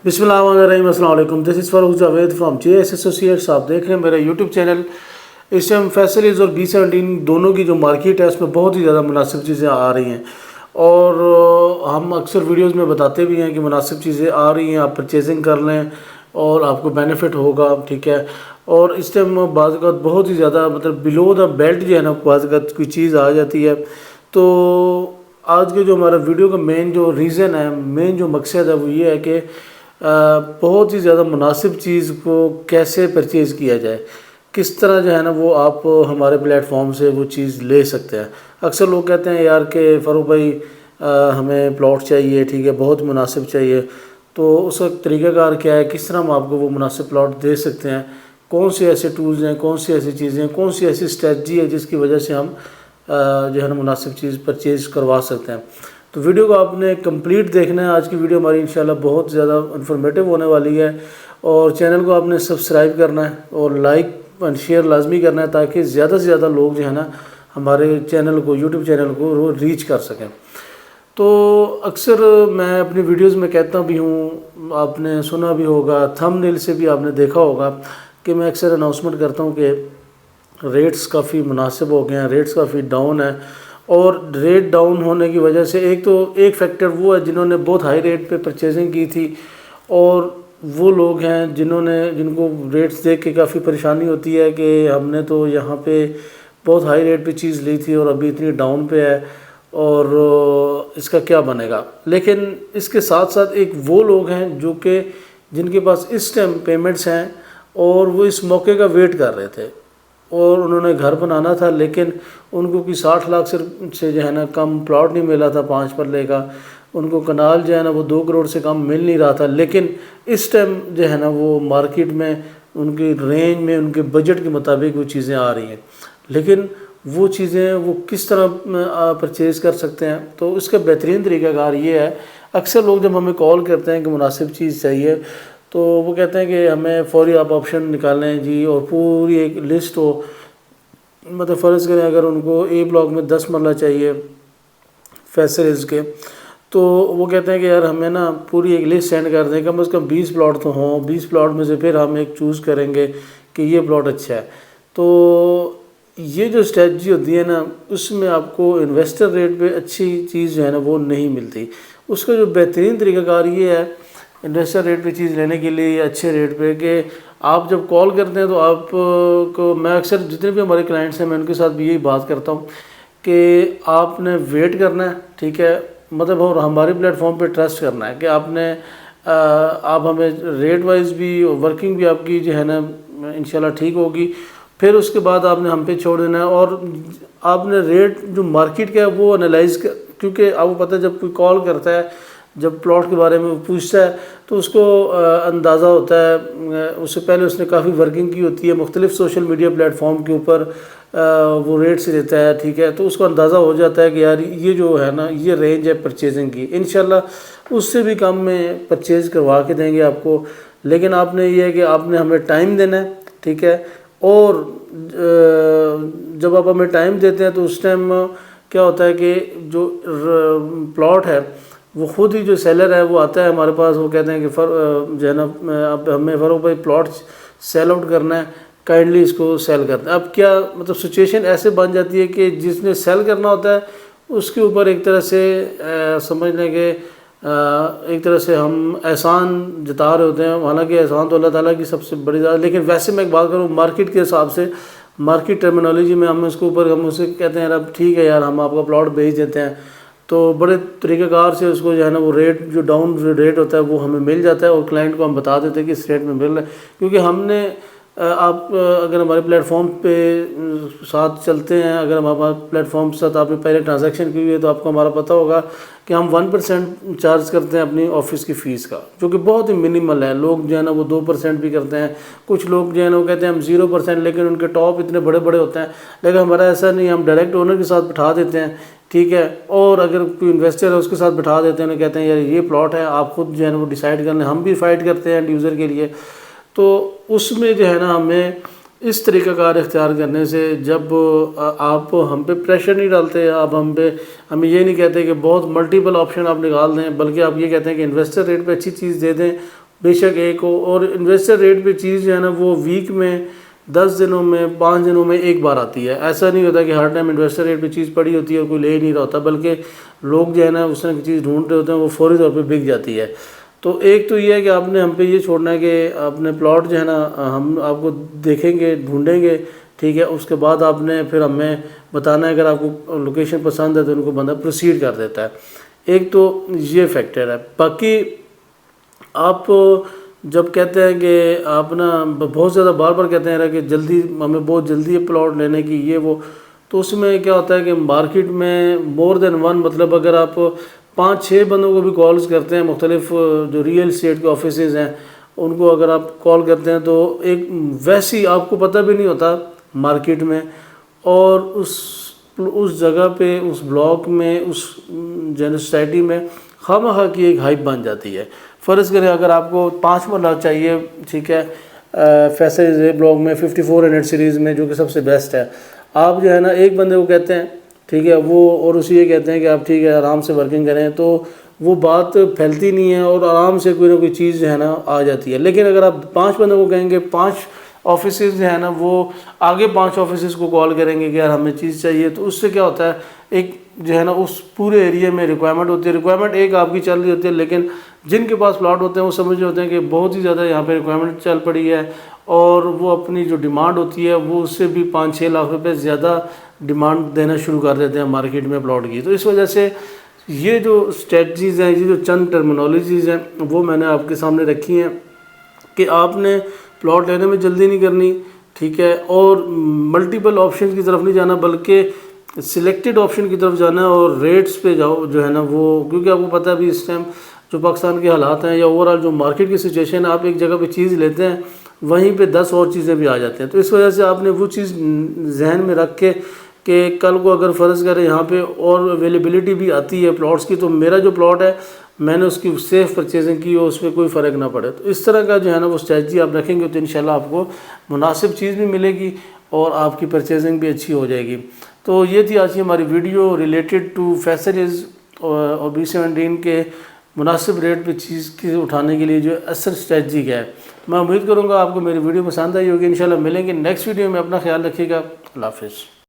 بسم اللہ الرحمن الرحیم۔ السلام علیکم، دس از فاروق جاوید فرام JS ایسوسیٹس۔ آپ دیکھ رہے ہیں میرا یوٹیوب چینل۔ اس ٹائم فیصلیز اور B17 دونوں کی جو مارکیٹ ہے اس میں بہت ہی زیادہ مناسب چیزیں آ رہی ہیں، اور ہم اکثر ویڈیوز میں بتاتے بھی ہیں کہ مناسب چیزیں آ رہی ہیں، آپ پرچیزنگ کر لیں اور آپ کو بینیفٹ ہوگا، ٹھیک ہے۔ اور اس ٹائم بعض اوقات بہت ہی زیادہ بلو دا بیلٹ جو ہے نا، بعض اوقات کوئی چیز آ جاتی ہے۔ تو آج کے جو ہمارا ویڈیو کا مین جو ریزن ہے، مین جو مقصد ہے وہ یہ ہے کہ بہت ہی زیادہ مناسب چیز کو کیسے پرچیز کیا جائے، کس طرح جو ہے نا وہ آپ ہمارے پلیٹ فارم سے وہ چیز لے سکتے ہیں۔ اکثر لوگ کہتے ہیں یار کہ فاروق بھائی ہمیں پلاٹ چاہیے، ٹھیک ہے، بہت مناسب چاہیے، تو اس کا طریقہ کار کیا ہے، کس طرح ہم آپ کو وہ مناسب پلاٹ دے سکتے ہیں، کون سے ایسے ٹولز ہیں، کون سی ایسی چیزیں ہیں، کون سی ایسی اسٹریٹجی ہے جس کی وجہ سے ہم جو ہے نا مناسب چیز پرچیز کروا سکتے ہیں۔ تو ویڈیو کو آپ نے کمپلیٹ دیکھنا ہے۔ آج کی ویڈیو ہماری انشاءاللہ بہت زیادہ انفارمیٹیو ہونے والی ہے، اور چینل کو آپ نے سبسکرائب کرنا ہے اور لائک اینڈ شیئر لازمی کرنا ہے، تاکہ زیادہ سے زیادہ لوگ جو ہے نا ہمارے چینل کو، یوٹیوب چینل کو ریچ کر سکیں۔ تو اکثر میں اپنی ویڈیوز میں کہتا بھی ہوں، آپ نے سنا بھی ہوگا، تھم نیل سے بھی آپ نے دیکھا ہوگا کہ میں اکثر اناؤنسمنٹ کرتا ہوں کہ ریٹس کافی مناسب ہو گئے ہیں، ریٹس کافی ڈاؤن ہے۔ اور ریٹ ڈاؤن ہونے کی وجہ سے ایک فیکٹر وہ ہے جنہوں نے بہت ہائی ریٹ پہ پرچیزنگ کی تھی، اور وہ لوگ ہیں جن کو ریٹس دیکھ کے کافی پریشانی ہوتی ہے کہ ہم نے تو یہاں پہ بہت ہائی ریٹ پہ چیز لی تھی اور ابھی اتنی ڈاؤن پہ ہے، اور اس کا کیا بنے گا۔ لیکن اس کے ساتھ ساتھ ایک وہ لوگ ہیں جن کے پاس اس ٹائم پیمنٹس ہیں، اور وہ اس موقع کا ویٹ کر رہے تھے، اور انہوں نے گھر بنانا تھا، لیکن ان کو کوئی 60 لاکھ سے جو ہے نا کم پلاٹ نہیں ملا تھا 5 مرلے کا، ان کو کنال جو ہے نا وہ 2 کروڑ سے کم مل نہیں رہا تھا۔ لیکن اس ٹائم جو ہے نا وہ مارکیٹ میں ان کی رینج میں، ان کے بجٹ کے مطابق وہ چیزیں آ رہی ہیں، لیکن وہ چیزیں وہ کس طرح پرچیز کر سکتے ہیں۔ تو اس کا بہترین طریقہ کار یہ ہے، اکثر لوگ جب ہمیں کال کرتے ہیں کہ مناسب چیز چاہیے، تو وہ کہتے ہیں کہ ہمیں فوری آپ آپشن نکالیں جی، اور پوری ایک لسٹ ہو، فرض کریں اگر ان کو اے بلاک میں 10 مرلہ چاہیے فیصلیز کے، تو وہ کہتے ہیں کہ یار ہمیں نا پوری ایک لسٹ سینڈ کر دیں، کم از کم 20 پلاٹ تو ہوں، 20 پلاٹ میں سے پھر ہم ایک چوز کریں گے کہ یہ پلاٹ اچھا ہے۔ تو یہ جو اسٹریٹجی ہوتی ہے نا، اس میں آپ کو انویسٹر ریٹ پہ اچھی چیز جو ہے نا وہ نہیں ملتی۔ اس کا جو بہترین طریقہ کار یہ ہے انویسٹر ریٹ پہ چیز لینے کے لیے، اچھے ریٹ پہ، کہ آپ جب کال کرتے ہیں تو آپ کو، میں اکثر جتنے بھی ہمارے کلائنٹس ہیں میں ان کے ساتھ بھی یہی بات کرتا ہوں کہ آپ نے ویٹ کرنا ہے، ٹھیک ہے، اور ہمارے پلیٹ فارم پہ ٹرسٹ کرنا ہے کہ آپ ہمیں ریٹ وائز بھی، ورکنگ بھی آپ کی جو ہے نا انشاءاللہ ٹھیک ہوگی۔ پھر اس کے بعد آپ نے ہم پہ چھوڑ دینا ہے، اور آپ نے ریٹ جو مارکیٹ کا ہے وہ انالائز کیونکہ آپ کو پتہ ہے جب کوئی کال کرتا ہے، جب پلاٹ کے بارے میں وہ پوچھتا ہے تو اس کو اندازہ ہوتا ہے، اس سے پہلے اس نے کافی ورکنگ کی ہوتی ہے، مختلف سوشل میڈیا پلیٹ فارم کے اوپر وہ ریٹ سے دیتا ہے، ٹھیک ہے، تو اس کو اندازہ ہو جاتا ہے کہ یار یہ جو ہے نا یہ رینج ہے پرچیزنگ کی، انشاءاللہ اس سے بھی کم میں پرچیز کروا کے دیں گے آپ کو۔ لیکن آپ نے یہ ہے کہ آپ نے ہمیں ٹائم دینا ہے، ٹھیک ہے، اور جب آپ ہمیں ٹائم دیتے ہیں تو اس ٹائم کیا ہوتا ہے کہ جو پلاٹ ہے وہ خود ہی جو سیلر ہے وہ آتا ہے ہمارے پاس، وہ کہتے ہیں کہ جو ہے نا اب ہمیں فاروق بھائی پلاٹ سیل آؤٹ کرنا ہے، کائنڈلی اس کو سیل کرنا ہے۔ اب کیا سچویشن ایسے بن جاتی ہے کہ جس نے سیل کرنا ہوتا ہے اس کے اوپر ایک طرح سے سمجھ لیں کہ ایک طرح سے ہم احسان جتا رہے ہوتے ہیں، حالانکہ احسان تو اللہ تعالیٰ کی سب سے بڑی ذات، لیکن ویسے میں ایک بات کروں مارکیٹ کے حساب سے، مارکیٹ ٹرمینالوجی میں ہم اس کے اوپر ہم اسے کہتے ہیں اب ٹھیک ہے یار ہم آپ کا پلاٹ بھیج دیتے ہیں، تو بڑے طریقہ کار سے اس کو جو ہے نا وہ ریٹ جو ڈاؤن ریٹ ہوتا ہے وہ ہمیں مل جاتا ہے، اور کلائنٹ کو ہم بتا دیتے ہیں کہ اس ریٹ میں مل رہا ہے، کیونکہ ہم نے آپ اگر ہمارے پلیٹ فارم پہ ساتھ چلتے ہیں، اگر ہمارے پلیٹ فارم کے ساتھ آپ نے پہلے ٹرانزیکشن کی ہوئی ہے تو آپ کو ہمارا پتہ ہوگا کہ ہم 1% چارج کرتے ہیں اپنی آفس کی فیس کا، جو کہ بہت ہی منیمل ہے۔ لوگ جو ہے نا وہ 2% بھی کرتے ہیں، کچھ لوگ جو ہے نا وہ کہتے ہیں ہم 0%، لیکن ان کے ٹاپ اتنے بڑے بڑے ہوتے ہیں، لیکن ہمارا ایسا نہیں، ہم ڈائریکٹ اونر کے ساتھ بٹھا دیتے ہیں، ٹھیک ہے، اور اگر کوئی انویسٹر ہے اس کے ساتھ بٹھا دیتے ہیں، کہتے ہیں یار یہ پلاٹ ہے آپ خود جو ہے نا وہ ڈیسائیڈ کر لیں، ہم بھی فائٹ کرتے ہیں اینڈ یوزر کے لیے۔ تو اس میں جو ہے نا ہمیں اس طریقہ کار اختیار کرنے سے، جب آپ ہم پہ پریشر نہیں ڈالتے، آپ ہمیں یہ نہیں کہتے کہ بہت ملٹیپل آپشن آپ نکال دیں، بلکہ آپ یہ کہتے ہیں کہ انویسٹر ریٹ پہ اچھی چیز دے دیں، بے شک ایک ہو، اور انویسٹر ریٹ پہ چیز جو ہے نا وہ ویک میں 10 دنوں میں 5 دنوں میں ایک بار آتی ہے. ایسا نہیں ہوتا کہ ہر ٹائم انویسٹر ریٹ پہ چیز پڑی ہوتی ہے اور کوئی لے ہی نہیں رہا ہوتا، بلکہ لوگ جو ہے نا اس طرح کی چیز ڈھونڈ رہے ہوتے ہیں، وہ فوری طور پہ بک جاتی ہے. تو ایک تو یہ ہے کہ آپ نے ہم پہ یہ چھوڑنا ہے کہ اپنے پلاٹ جو ہے نا ہم آپ کو دیکھیں گے، ڈھونڈیں گے، ٹھیک ہے. اس کے بعد آپ نے پھر ہمیں بتانا ہے، اگر آپ کو لوکیشن پسند ہے تو ان کو بندہ پروسیڈ کر دیتا ہے. ایک تو یہ فیکٹر ہے. باقی آپ جب کہتے ہیں کہ آپ نا بہت زیادہ بار بار کہتے ہیں کہ جلدی ہمیں بہت جلدی ہے پلاٹ لینے کی یہ وہ، تو اس میں کیا ہوتا ہے کہ مارکیٹ میں مور دین ون، مطلب اگر آپ 5-6 بندوں کو بھی کالز کرتے ہیں، مختلف جو ریئل اسٹیٹ کے آفیسز ہیں ان کو اگر آپ کال کرتے ہیں، تو ایک ویسی آپ کو پتہ بھی نہیں ہوتا مارکیٹ میں، اور اس جگہ پہ، اس بلاک میں، اس سوسائٹی میں خواہ کی ایک ہائپ بن جاتی ہے. فرض کریں اگر آپ کو 5 مرلہ چاہیے، ٹھیک ہے، فیصل زے بلاک میں 54 یونٹ سیریز میں، جو کہ سب سے بیسٹ ہے، آپ جو ہے نا ایک بندے کو کہتے ہیں، ٹھیک ہے، وہ اور اسے یہ کہتے ہیں کہ آپ ٹھیک ہے آرام سے ورکنگ کریں، تو وہ بات پھیلتی نہیں ہے اور آرام سے کوئی نہ کوئی چیز جو ہے نا آ جاتی ہے. لیکن اگر آپ 5 بندوں کو کہیں گے، 5 آفیسز جو ہے نا وہ آگے 5 آفیسز کو کال کریں گے کہ یار ہمیں چیز چاہیے، تو اس سے کیا ہوتا ہے ایک جو ہے نا اس پورے ایریے میں ریکوائرمنٹ ہوتی ہے. ریکوائرمنٹ ایک آپ کی چل رہی ہوتی ہے، لیکن جن کے پاس پلاٹ ہوتے ہیں وہ سمجھ رہے ہوتے ہیں کہ بہت ہی زیادہ یہاں پہ ریکوائرمنٹ چل پڑی ہے، اور وہ اپنی جو ڈیمانڈ ہوتی ہے وہ اس سے بھی 5-6 لاکھ روپے زیادہ ڈیمانڈ دینا شروع کر دیتے ہیں مارکیٹ میں پلاٹ کی. تو اس وجہ سے یہ جو اسٹریٹجیز ہیں، یہ جو چند ٹرمینالوجیز ہیں، وہ میں نے آپ کے سامنے رکھی ہیں کہ آپ نے پلاٹ لینے میں جلدی نہیں کرنی، ٹھیک ہے، اور ملٹیپل آپشن کی طرف نہیں جانا، بلکہ سلیکٹڈ آپشن کی طرف جانا ہے، اور ریٹس پہ جاؤ جو ہے نا وہ، کیونکہ آپ کو پتہ ہے ابھی اس ٹائم جو پاکستان کے حالات ہیں یا اوور آل جو مارکیٹ کی سچویشن ہے، آپ ایک جگہ پہ چیز لیتے ہیں وہیں پہ 10 اور چیزیں بھی آ جاتے ہیں. تو اس وجہ سے آپ نے وہ چیز ذہن میں رکھ کے کہ کل کو اگر فرض کریں یہاں پہ اور اویلیبلٹی بھی آتی ہے پلاٹس کی، تو میرا جو پلاٹ ہے میں نے اس کی سیف پرچیزنگ کی اور اس میں کوئی فرق نہ پڑے. تو اس طرح کا جو ہے نا وہ اسٹریٹجی آپ رکھیں گے تو انشاءاللہ آپ کو مناسب چیز بھی ملے گی اور آپ کی پرچیزنگ بھی اچھی ہو جائے گی. تو یہ تھی آج کی ہماری ویڈیو ریلیٹڈ ٹو فیصلز اور B17 کے مناسب ریٹ پہ چیز کی اٹھانے کے لیے جو اثر اسٹریٹجی کا ہے. میں امید کروں گا آپ کو میری ویڈیو پسند آئی ہوگی. انشاءاللہ ملیں گے نیکسٹ ویڈیو میں. اپنا خیال رکھیے گا. اللہ حافظ.